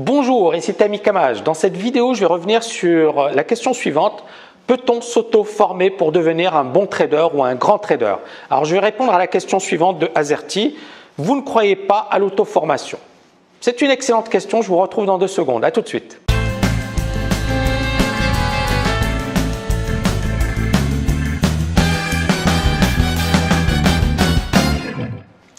Bonjour, ici Tammy Kamaj. Dans cette vidéo, je vais revenir sur la question suivante. Peut-on s'auto-former pour devenir un bon trader ou un grand trader? Alors, je vais répondre à la question suivante de Azerty. Vous ne croyez pas à l'auto-formation? C'est une excellente question, je vous retrouve dans 2 secondes. À tout de suite.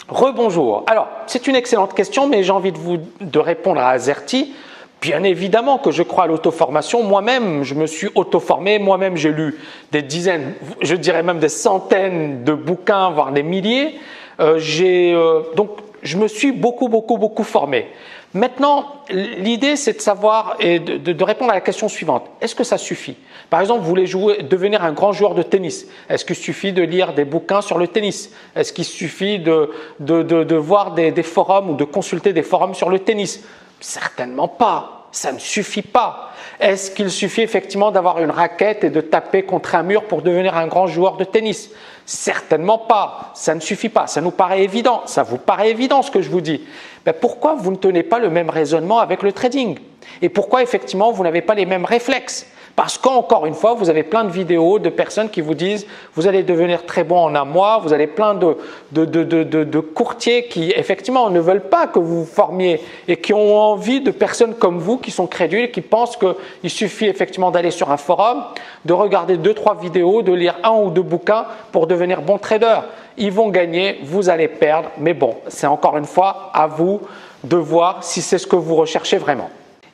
Rebonjour. Alors, c'est une excellente question, mais j'ai envie de répondre à Azerty. Bien évidemment que je crois à l'auto-formation. Moi-même, je me suis auto-formé. Moi-même, j'ai lu des dizaines, je dirais même des centaines de bouquins, voire des milliers. Donc, je me suis beaucoup formé. Maintenant, l'idée, c'est de savoir et de répondre à la question suivante. Est-ce que ça suffit? Par exemple, vous voulez devenir un grand joueur de tennis. Est-ce qu'il suffit de lire des bouquins sur le tennis? Est-ce qu'il suffit de voir des forums ou de consulter des forums sur le tennis? Certainement pas. Ça ne suffit pas. Est-ce qu'il suffit effectivement d'avoir une raquette et de taper contre un mur pour devenir un grand joueur de tennis? Certainement pas. Ça ne suffit pas. Ça nous paraît évident. Ça vous paraît évident ce que je vous dis. Ben pourquoi vous ne tenez pas le même raisonnement avec le trading? Et pourquoi effectivement vous n'avez pas les mêmes réflexes? Parce qu'encore une fois, vous avez plein de vidéos de personnes qui vous disent vous allez devenir très bon en un mois, vous avez plein de courtiers qui effectivement ne veulent pas que vous vous formiez et qui ont envie de personnes comme vous qui sont crédules et qui pensent qu'il suffit effectivement d'aller sur un forum, de regarder 2-3 vidéos, de lire 1 ou 2 bouquins pour devenir bon trader. Ils vont gagner, vous allez perdre, mais bon, c'est encore une fois à vous de voir si c'est ce que vous recherchez vraiment.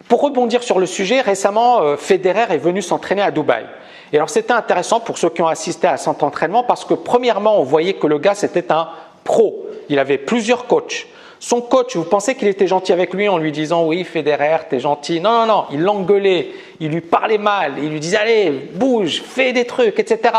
Pour rebondir sur le sujet, récemment, Federer est venu s'entraîner à Dubaï. Et alors, c'était intéressant pour ceux qui ont assisté à cet entraînement parce que premièrement, on voyait que le gars, c'était un pro. Il avait plusieurs coachs. Son coach, vous pensez qu'il était gentil avec lui en lui disant « Oui, Federer, t'es gentil ». Non, il l'engueulait, il lui parlait mal, il lui disait « Allez, bouge, fais des trucs, etc. »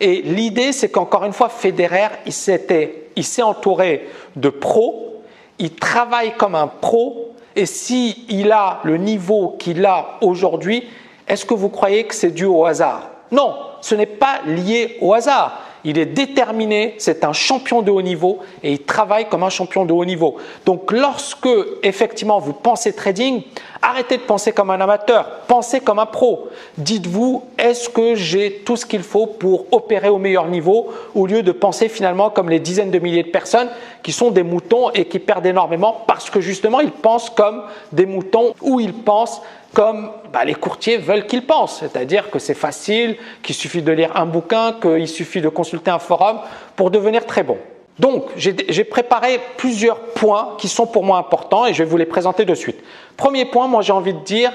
Et l'idée, c'est qu'encore une fois, Federer, il s'est entouré de pros, il travaille comme un pro. Et s'il a le niveau qu'il a aujourd'hui, est-ce que vous croyez que c'est dû au hasard? Non, ce n'est pas lié au hasard. Il est déterminé, c'est un champion de haut niveau et il travaille comme un champion de haut niveau. Donc lorsque effectivement vous pensez trading, arrêtez de penser comme un amateur, pensez comme un pro. Dites-vous, est-ce que j'ai tout ce qu'il faut pour opérer au meilleur niveau au lieu de penser finalement comme les dizaines de milliers de personnes qui sont des moutons et qui perdent énormément parce que justement ils pensent comme des moutons ou ils pensent comme les courtiers veulent qu'ils pensent, c'est-à-dire que c'est facile, qu'il suffit de lire un bouquin, qu'il suffit de consulter un forum pour devenir très bon. Donc, j'ai préparé plusieurs points qui sont pour moi importants et je vais vous les présenter de suite. Premier point, moi j'ai envie de dire,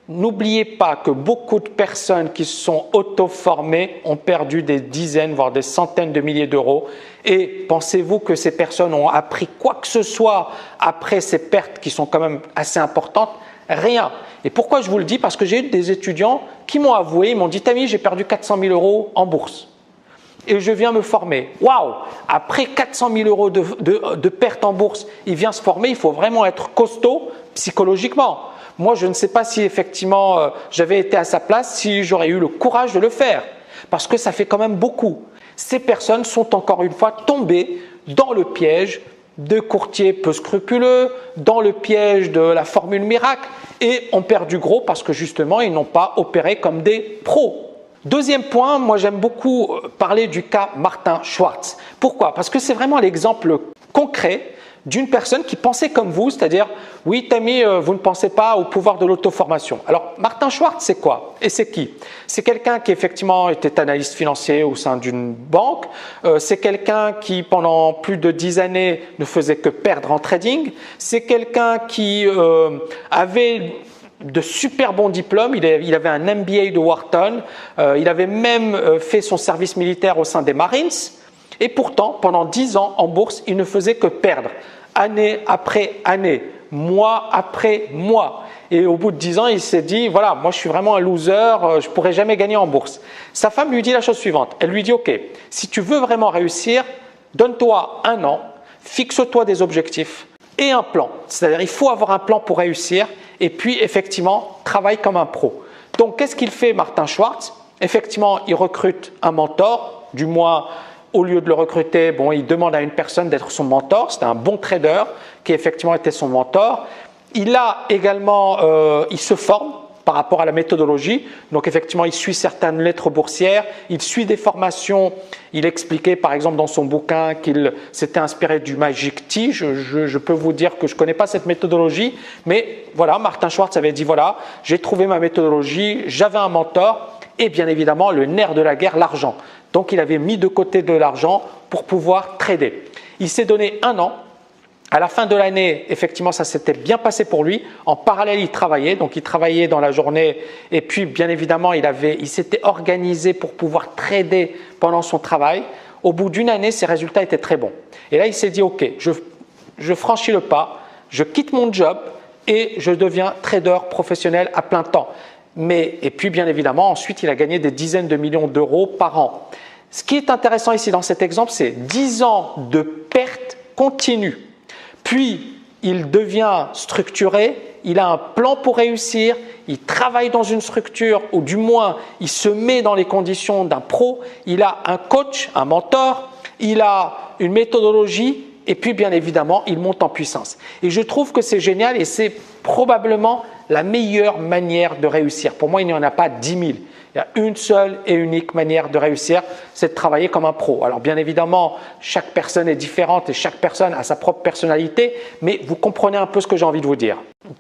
n'oubliez pas que beaucoup de personnes qui se sont auto-formées ont perdu des dizaines, voire des centaines de milliers d'euros. Et pensez-vous que ces personnes ont appris quoi que ce soit après ces pertes qui sont quand même assez importantes? Rien. Et pourquoi je vous le dis? Parce que j'ai eu des étudiants qui m'ont avoué, ils m'ont dit « Tammy, j'ai perdu 400 000 euros en bourse et je viens me former. » Waouh! Après 400 000 euros de pertes en bourse, il vient se former, il faut vraiment être costaud psychologiquement. Moi, je ne sais pas si effectivement j'avais été à sa place, si j'aurais eu le courage de le faire parce que ça fait quand même beaucoup. Ces personnes sont encore une fois tombées dans le piège de courtiers peu scrupuleux, dans le piège de la formule miracle et ont perdu gros parce que justement, ils n'ont pas opéré comme des pros. Deuxième point, moi j'aime beaucoup parler du cas Martin Schwartz. Pourquoi? Parce que c'est vraiment l'exemple concret d'une personne qui pensait comme vous, c'est-à-dire « Oui, Tammy, vous ne pensez pas au pouvoir de l'auto-formation. » Alors, Martin Schwartz, c'est quoi? Et c'est qui? C'est quelqu'un qui effectivement était analyste financier au sein d'une banque. C'est quelqu'un qui, pendant plus de 10 années, ne faisait que perdre en trading. C'est quelqu'un qui avait de super bons diplômes, il avait un MBA de Wharton, il avait même fait son service militaire au sein des Marines. Et pourtant, pendant 10 ans en bourse, il ne faisait que perdre, année après année, mois après mois. Et au bout de 10 ans, il s'est dit, voilà, moi je suis vraiment un loser, je ne pourrai jamais gagner en bourse. Sa femme lui dit la chose suivante, elle lui dit, ok, si tu veux vraiment réussir, donne-toi 1 an, fixe-toi des objectifs et un plan. C'est-à-dire, il faut avoir un plan pour réussir et puis effectivement, travaille comme un pro. Donc, qu'est-ce qu'il fait Martin Schwartz? Effectivement, il recrute un mentor, du moins, au lieu de le recruter, il demande à une personne d'être son mentor. C'était un bon trader qui effectivement était son mentor. Il a également, il se forme par rapport à la méthodologie. Donc effectivement, il suit certaines lettres boursières, il suit des formations. Il expliquait par exemple dans son bouquin qu'il s'était inspiré du Magic Tea. Je peux vous dire que je ne connais pas cette méthodologie, mais voilà, Martin Schwartz avait dit voilà, j'ai trouvé ma méthodologie, j'avais un mentor et bien évidemment le nerf de la guerre, l'argent. Donc il avait mis de côté de l'argent pour pouvoir trader. Il s'est donné 1 an. À la fin de l'année, effectivement, ça s'était bien passé pour lui. En parallèle, il travaillait, donc il travaillait dans la journée et puis bien évidemment, il s'était organisé pour pouvoir trader pendant son travail. Au bout d'1 année, ses résultats étaient très bons. Et là, il s'est dit, ok, je franchis le pas, je quitte mon job et je deviens trader professionnel à plein temps. Et puis bien évidemment, ensuite, il a gagné des dizaines de millions d'euros par an. Ce qui est intéressant ici dans cet exemple, c'est 10 ans de pertes continues. Puis, il devient structuré, il a un plan pour réussir, il travaille dans une structure, ou du moins, il se met dans les conditions d'un pro, il a un coach, un mentor, il a une méthodologie, et puis bien évidemment, il monte en puissance. Et je trouve que c'est génial et c'est probablement la meilleure manière de réussir. Pour moi, il n'y en a pas 10 000. Il y a une seule et unique manière de réussir, c'est de travailler comme un pro. Alors bien évidemment, chaque personne est différente et chaque personne a sa propre personnalité, mais vous comprenez un peu ce que j'ai envie de vous dire.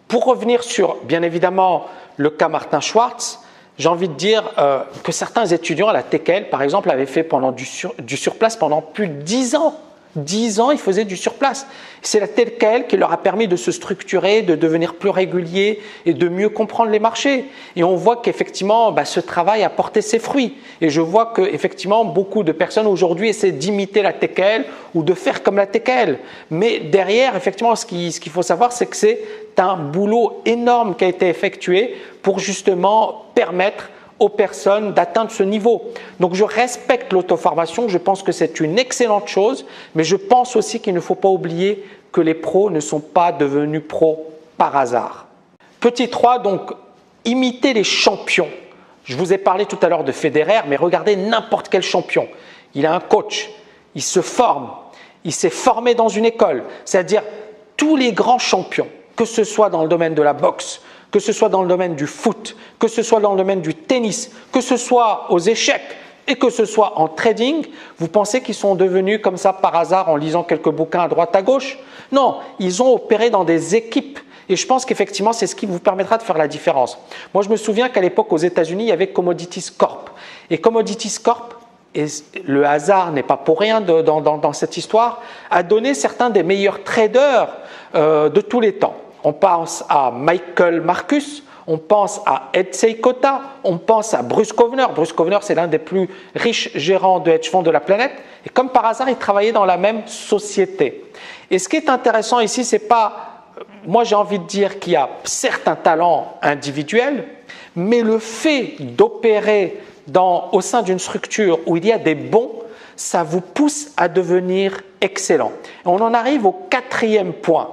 Pour revenir sur, bien évidemment, le cas Martin Schwartz, j'ai envie de dire que certains étudiants à la TKL, par exemple, avaient fait du surplace pendant plus de 10 ans. 10 ans, ils faisaient du surplace. C'est la TKL qui leur a permis de se structurer, de devenir plus réguliers et de mieux comprendre les marchés. Et on voit qu'effectivement, ce travail a porté ses fruits. Et je vois qu'effectivement, beaucoup de personnes aujourd'hui essaient d'imiter la TKL ou de faire comme la TKL. Mais derrière, effectivement, ce qu'il faut savoir, c'est que c'est un boulot énorme qui a été effectué pour justement permettre aux personnes d'atteindre ce niveau. Donc je respecte l'auto-formation, je pense que c'est une excellente chose, mais je pense aussi qu'il ne faut pas oublier que les pros ne sont pas devenus pros par hasard. Petit 3, donc imiter les champions. Je vous ai parlé tout à l'heure de Federer, mais regardez n'importe quel champion. Il a un coach, il se forme, il s'est formé dans une école, c'est-à-dire tous les grands champions, que ce soit dans le domaine de la boxe, que ce soit dans le domaine du foot, que ce soit dans le domaine du tennis, que ce soit aux échecs et que ce soit en trading, vous pensez qu'ils sont devenus comme ça par hasard en lisant quelques bouquins à droite à gauche? Non, ils ont opéré dans des équipes. Et je pense qu'effectivement, c'est ce qui vous permettra de faire la différence. Moi, je me souviens qu'à l'époque, aux États-Unis, il y avait Commodities Corp. Et Commodities Corp, et le hasard n'est pas pour rien dans cette histoire, a donné certains des meilleurs traders de tous les temps. On pense à Michael Marcus, on pense à Ed Seykota, on pense à Bruce Kovner. Bruce Kovner, c'est l'un des plus riches gérants de hedge funds de la planète. Et comme par hasard, ils travaillaient dans la même société. Et ce qui est intéressant ici, c'est pas… Moi, j'ai envie de dire qu'il y a certains talents individuels, mais le fait d'opérer au sein d'une structure où il y a des bons, ça vous pousse à devenir excellent. Et on en arrive au 4e point.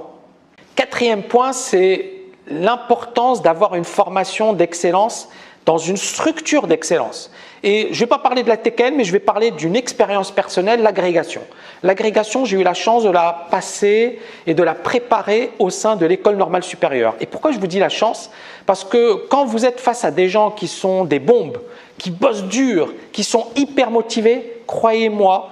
4e point, c'est l'importance d'avoir une formation d'excellence dans une structure d'excellence. Et je ne vais pas parler de la TKL, mais je vais parler d'une expérience personnelle, l'agrégation. L'agrégation, j'ai eu la chance de la passer et de la préparer au sein de l'école normale supérieure. Et pourquoi je vous dis la chance? Parce que quand vous êtes face à des gens qui sont des bombes, qui bossent dur, qui sont hyper motivés, croyez-moi,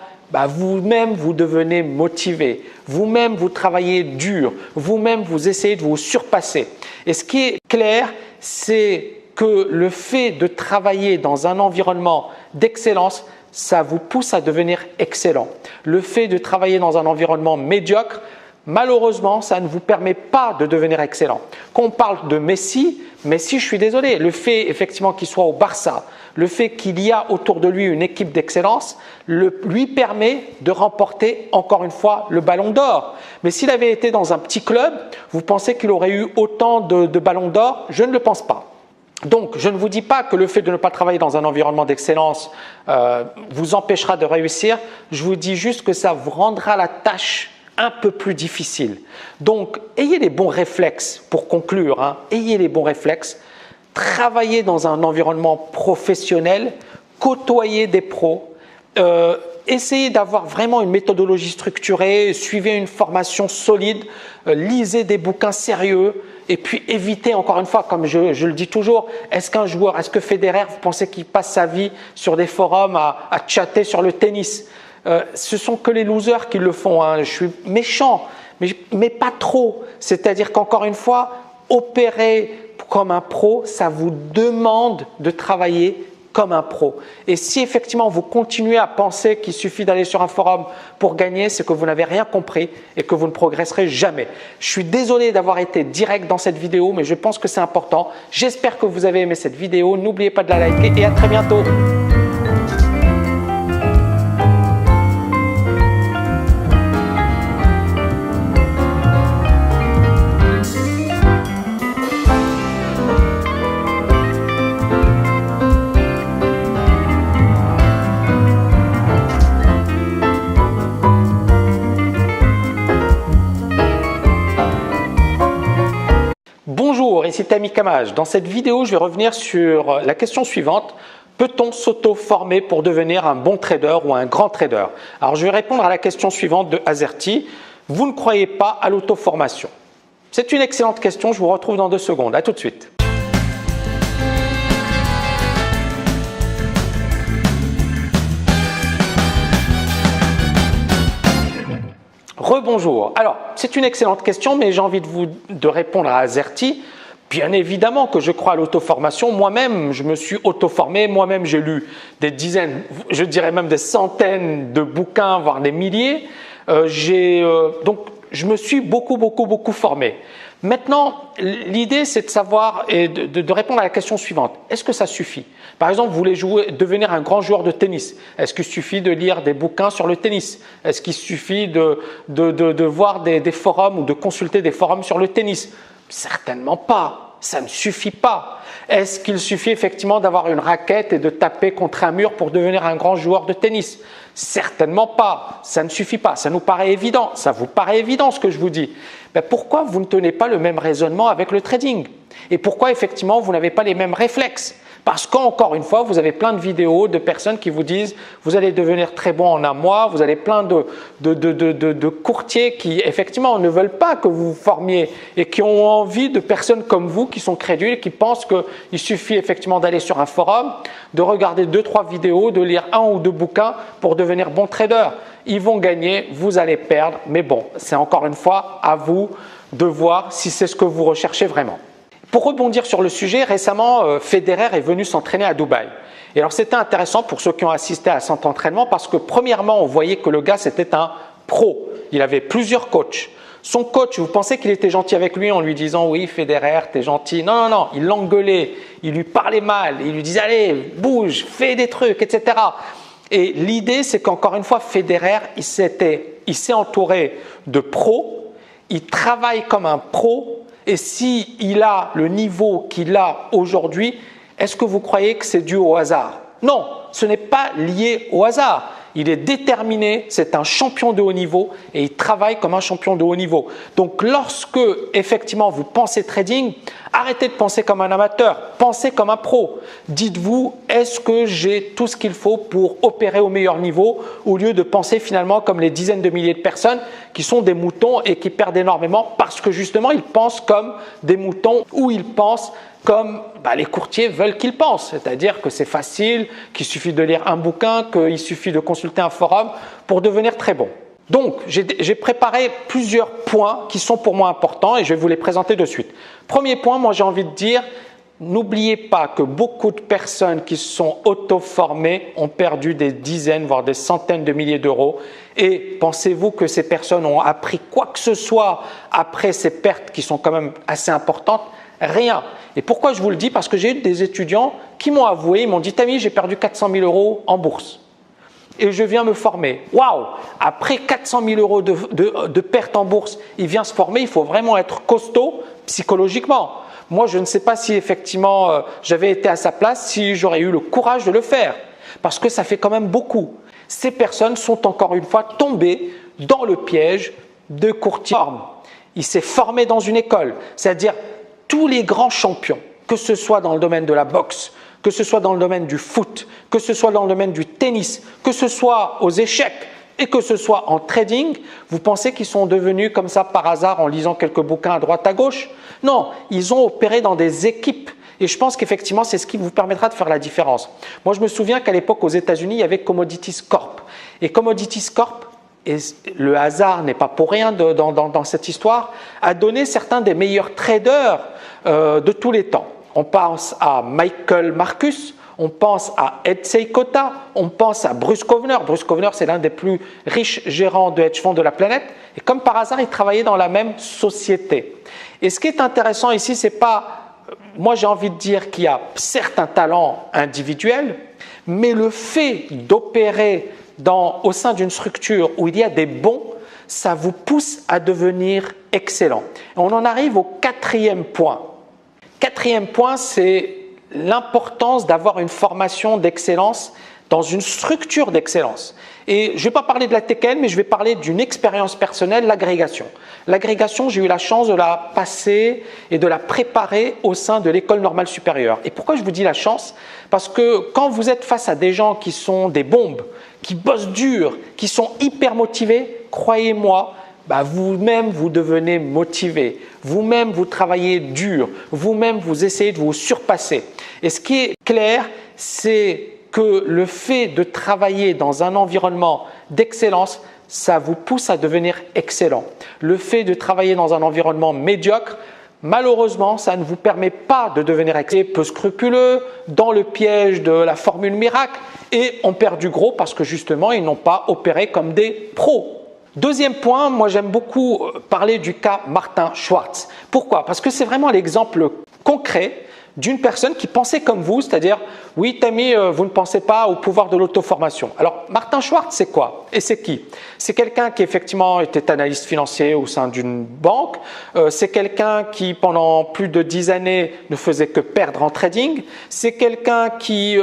vous-même, vous devenez motivé. Vous-même, vous travaillez dur. Vous-même, vous essayez de vous surpasser. Et ce qui est clair, c'est que le fait de travailler dans un environnement d'excellence, ça vous pousse à devenir excellent. Le fait de travailler dans un environnement médiocre, malheureusement, ça ne vous permet pas de devenir excellent. Quand on parle de Messi, je suis désolé, le fait effectivement qu'il soit au Barça, le fait qu'il y a autour de lui une équipe d'excellence, lui permet de remporter encore une fois le ballon d'or. Mais s'il avait été dans un petit club, vous pensez qu'il aurait eu autant de ballons d'or? Je ne le pense pas. Donc, je ne vous dis pas que le fait de ne pas travailler dans un environnement d'excellence vous empêchera de réussir. Je vous dis juste que ça vous rendra la tâche un peu plus difficile. Donc, ayez les bons réflexes pour conclure. Ayez les bons réflexes. Travaillez dans un environnement professionnel, côtoyez des pros, Essayez d'avoir vraiment une méthodologie structurée, suivez une formation solide, lisez des bouquins sérieux et puis évitez, encore une fois, comme je le dis toujours, est-ce qu'un joueur, est-ce que Federer, vous pensez qu'il passe sa vie sur des forums à chatter sur le tennis? Ce sont que les losers qui le font, hein. Je suis méchant, mais pas trop. C'est-à-dire qu'encore une fois, opérer comme un pro, ça vous demande de travailler comme un pro. Et si effectivement vous continuez à penser qu'il suffit d'aller sur un forum pour gagner, c'est que vous n'avez rien compris et que vous ne progresserez jamais. Je suis désolé d'avoir été direct dans cette vidéo, mais je pense que c'est important. J'espère que vous avez aimé cette vidéo. N'oubliez pas de la liker et à très bientôt. Bonjour, ici Tammy Kamaj. Dans cette vidéo, je vais revenir sur la question suivante. Peut-on s'auto-former pour devenir un bon trader ou un grand trader? Alors, je vais répondre à la question suivante de Azerty. Vous ne croyez pas à l'auto-formation? C'est une excellente question. Je vous retrouve dans 2 secondes. À tout de suite. Rebonjour. Alors, c'est une excellente question, mais j'ai envie de répondre à Azerty. Bien évidemment que je crois à l'auto-formation. Moi-même, je me suis auto-formé. Moi-même, j'ai lu des dizaines, je dirais même des centaines de bouquins, voire des milliers. Donc, je me suis beaucoup formé. Maintenant, l'idée, c'est de savoir et de répondre à la question suivante. Est-ce que ça suffit? Par exemple, vous voulez devenir un grand joueur de tennis. Est-ce qu'il suffit de lire des bouquins sur le tennis? Est-ce qu'il suffit de voir des forums ou de consulter des forums sur le tennis? Certainement pas. Ça ne suffit pas. Est-ce qu'il suffit effectivement d'avoir une raquette et de taper contre un mur pour devenir un grand joueur de tennis? Certainement pas. Ça ne suffit pas. Ça nous paraît évident. Ça vous paraît évident ce que je vous dis. Ben pourquoi vous ne tenez pas le même raisonnement avec le trading? Et pourquoi effectivement vous n'avez pas les mêmes réflexes? Parce qu'encore une fois, vous avez plein de vidéos de personnes qui vous disent vous allez devenir très bon en un mois, vous avez plein de courtiers qui effectivement ne veulent pas que vous vous formiez et qui ont envie de personnes comme vous qui sont crédules et qui pensent qu'il suffit effectivement d'aller sur un forum, de regarder 2-3 vidéos, de lire 1 ou 2 bouquins pour devenir bon trader. Ils vont gagner, vous allez perdre, mais bon, c'est encore une fois à vous de voir si c'est ce que vous recherchez vraiment. Pour rebondir sur le sujet, récemment, Federer est venu s'entraîner à Dubaï. Et alors, c'était intéressant pour ceux qui ont assisté à cet entraînement parce que premièrement, on voyait que le gars, c'était un pro. Il avait plusieurs coachs. Son coach, vous pensez qu'il était gentil avec lui en lui disant « Oui, Federer, t'es gentil ». Non, non, non, il l'engueulait, il lui parlait mal, il lui disait « Allez, bouge, fais des trucs, etc. » Et l'idée, c'est qu'encore une fois, Federer, il s'est entouré de pros, il travaille comme un pro. Et s'il a le niveau qu'il a aujourd'hui, est-ce que vous croyez que c'est dû au hasard? Non, ce n'est pas lié au hasard. Il est déterminé, c'est un champion de haut niveau et il travaille comme un champion de haut niveau. Donc lorsque effectivement vous pensez trading, arrêtez de penser comme un amateur, pensez comme un pro. Dites-vous, est-ce que j'ai tout ce qu'il faut pour opérer au meilleur niveau au lieu de penser finalement comme les dizaines de milliers de personnes qui sont des moutons et qui perdent énormément parce que justement ils pensent comme des moutons ou ils pensent comme les courtiers veulent qu'ils pensent, c'est-à-dire que c'est facile, qu'il suffit de lire un bouquin, qu'il suffit de consulter un forum pour devenir très bon. Donc, j'ai préparé plusieurs points qui sont pour moi importants et je vais vous les présenter de suite. Premier point, moi j'ai envie de dire, n'oubliez pas que beaucoup de personnes qui se sont auto-formées ont perdu des dizaines, voire des centaines de milliers d'euros. Et pensez-vous que ces personnes ont appris quoi que ce soit après ces pertes qui sont quand même assez importantes? Rien. Et pourquoi je vous le dis? Parce que j'ai eu des étudiants qui m'ont avoué, ils m'ont dit « Tammy, j'ai perdu 400 000 euros en bourse et je viens me former. » Waouh! Après 400 000 euros de pertes en bourse, il vient se former, il faut vraiment être costaud psychologiquement. Moi, je ne sais pas si effectivement j'avais été à sa place, si j'aurais eu le courage de le faire parce que ça fait quand même beaucoup. Ces personnes sont encore une fois tombées dans le piège de courtiers. Il s'est formé dans une école, c'est-à-dire tous les grands champions, que ce soit dans le domaine de la boxe, que ce soit dans le domaine du foot, que ce soit dans le domaine du tennis, que ce soit aux échecs et que ce soit en trading, vous pensez qu'ils sont devenus comme ça par hasard en lisant quelques bouquins à droite à gauche? Non, ils ont opéré dans des équipes. Et je pense qu'effectivement, c'est ce qui vous permettra de faire la différence. Moi, je me souviens qu'à l'époque, aux États-Unis, il y avait Commodities Corp. Et Commodities Corp, et le hasard n'est pas pour rien dans cette histoire, a donné certains des meilleurs traders de tous les temps. On pense à Michael Marcus, on pense à Ed Seykota, on pense à Bruce Kovner. Bruce Kovner, c'est l'un des plus riches gérants de hedge funds de la planète. Et comme par hasard, ils travaillaient dans la même société. Et ce qui est intéressant ici, c'est pas... Moi, j'ai envie de dire qu'il y a certains talents individuels, mais le fait d'opérer au sein d'une structure où il y a des bons, ça vous pousse à devenir excellent. Et on en arrive au quatrième point. Quatrième point, c'est l'importance d'avoir une formation d'excellence dans une structure d'excellence. Et je ne vais pas parler de la TKL, mais je vais parler d'une expérience personnelle, l'agrégation. L'agrégation, j'ai eu la chance de la passer et de la préparer au sein de l'École normale supérieure. Et pourquoi je vous dis la chance? Parce que quand vous êtes face à des gens qui sont des bombes, qui bossent dur, qui sont hyper motivés, croyez-moi, vous-même, vous devenez motivé. Vous-même, vous travaillez dur. Vous-même, vous essayez de vous surpasser. Et ce qui est clair, c'est que le fait de travailler dans un environnement d'excellence, ça vous pousse à devenir excellent. Le fait de travailler dans un environnement médiocre, malheureusement, ça ne vous permet pas de devenir excellent, peu scrupuleux, dans le piège de la formule miracle, et on perd du gros parce que justement, ils n'ont pas opéré comme des pros. Deuxième point, moi j'aime beaucoup parler du cas Martin Schwartz. Pourquoi? Parce que c'est vraiment l'exemple concret d'une personne qui pensait comme vous, c'est-à-dire, oui Tammy, vous ne pensez pas au pouvoir de l'auto-formation. Alors, Martin Schwartz, c'est quoi? Et c'est qui? C'est quelqu'un qui effectivement était analyste financier au sein d'une banque. C'est quelqu'un qui, pendant plus de 10 années, ne faisait que perdre en trading. C'est quelqu'un qui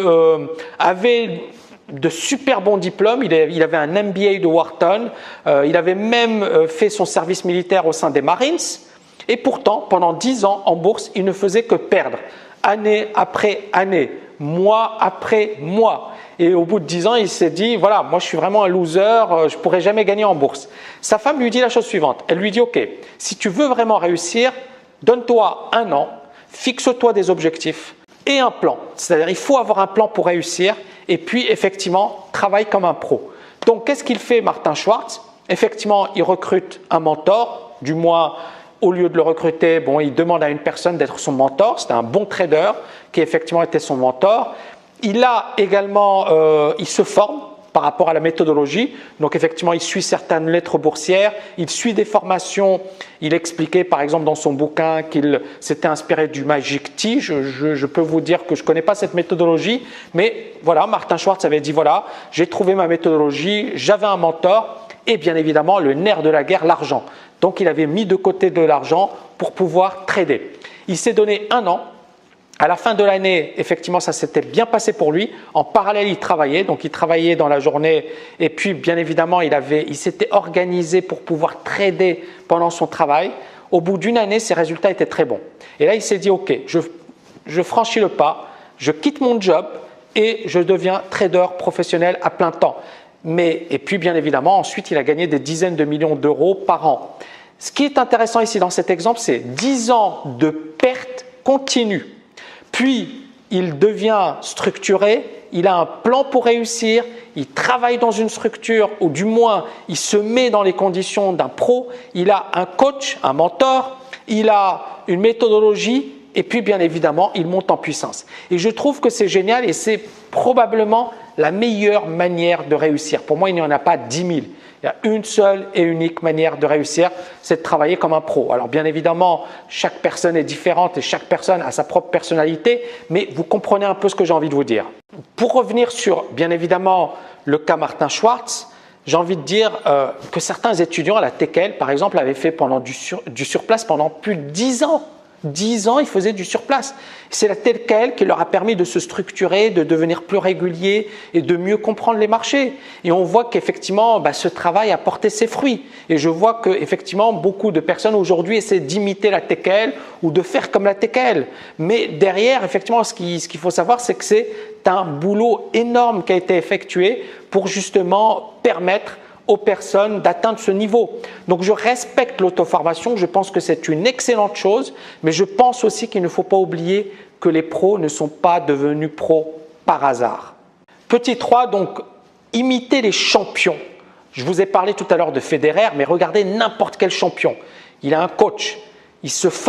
avait de super bons diplômes. Il avait un MBA de Wharton. Il avait même fait son service militaire au sein des Marines. Et pourtant, pendant 10 ans en bourse, il ne faisait que perdre, année après année, mois après mois. Et au bout de 10 ans, il s'est dit, voilà, moi je suis vraiment un loser, je ne pourrai jamais gagner en bourse. Sa femme lui dit la chose suivante, elle lui dit, ok, si tu veux vraiment réussir, donne-toi 1 an, fixe-toi des objectifs et un plan. C'est-à-dire, il faut avoir un plan pour réussir et puis effectivement, travaille comme un pro. Donc, qu'est-ce qu'il fait Martin Schwartz? Effectivement, il recrute un mentor, du moins, au lieu de le recruter, il demande à une personne d'être son mentor. C'était un bon trader qui effectivement était son mentor. Il se forme par rapport à la méthodologie. Donc effectivement, il suit certaines lettres boursières, il suit des formations. Il expliquait par exemple dans son bouquin qu'il s'était inspiré du Magic Tea. Je peux vous dire que je ne connais pas cette méthodologie, mais voilà, Martin Schwartz avait dit voilà, j'ai trouvé ma méthodologie, j'avais un mentor et bien évidemment le nerf de la guerre, l'argent. Donc, il avait mis de côté de l'argent pour pouvoir trader. Il s'est donné 1 an. À la fin de l'année, effectivement, ça s'était bien passé pour lui. En parallèle, il travaillait. Donc, il travaillait dans la journée. Et puis, bien évidemment, il s'était organisé pour pouvoir trader pendant son travail. Au bout d'1 année, ses résultats étaient très bons. Et là, il s'est dit, OK, je franchis le pas, je quitte mon job et je deviens trader professionnel à plein temps. Et puis, bien évidemment, ensuite, il a gagné des dizaines de millions d'euros par an. Ce qui est intéressant ici dans cet exemple, c'est 10 ans de pertes continues. Puis, il devient structuré, il a un plan pour réussir, il travaille dans une structure, ou du moins, il se met dans les conditions d'un pro, il a un coach, un mentor, il a une méthodologie, et puis, bien évidemment, il monte en puissance. Et je trouve que c'est génial et c'est probablement la meilleure manière de réussir. Pour moi, il n'y en a pas 10 000. Il y a une seule et unique manière de réussir, c'est de travailler comme un pro. Alors bien évidemment, chaque personne est différente et chaque personne a sa propre personnalité, mais vous comprenez un peu ce que j'ai envie de vous dire. Pour revenir sur, bien évidemment, le cas Martin Schwartz, j'ai envie de dire que certains étudiants à la TKL, par exemple, avaient fait du surplace pendant plus de 10 ans. 10 ans, ils faisaient du surplace. C'est la TKL qui leur a permis de se structurer, de devenir plus réguliers et de mieux comprendre les marchés. Et on voit qu'effectivement, ce travail a porté ses fruits. Et je vois qu'effectivement, beaucoup de personnes aujourd'hui essaient d'imiter la TKL ou de faire comme la TKL. Mais derrière, effectivement, ce qu'il faut savoir, c'est que c'est un boulot énorme qui a été effectué pour justement permettre aux personnes d'atteindre ce niveau. Donc je respecte l'auto-formation, je pense que c'est une excellente chose, mais je pense aussi qu'il ne faut pas oublier que les pros ne sont pas devenus pros par hasard. Petit 3, donc imiter les champions. Je vous ai parlé tout à l'heure de Federer, mais regardez n'importe quel champion. Il a un coach, il se forme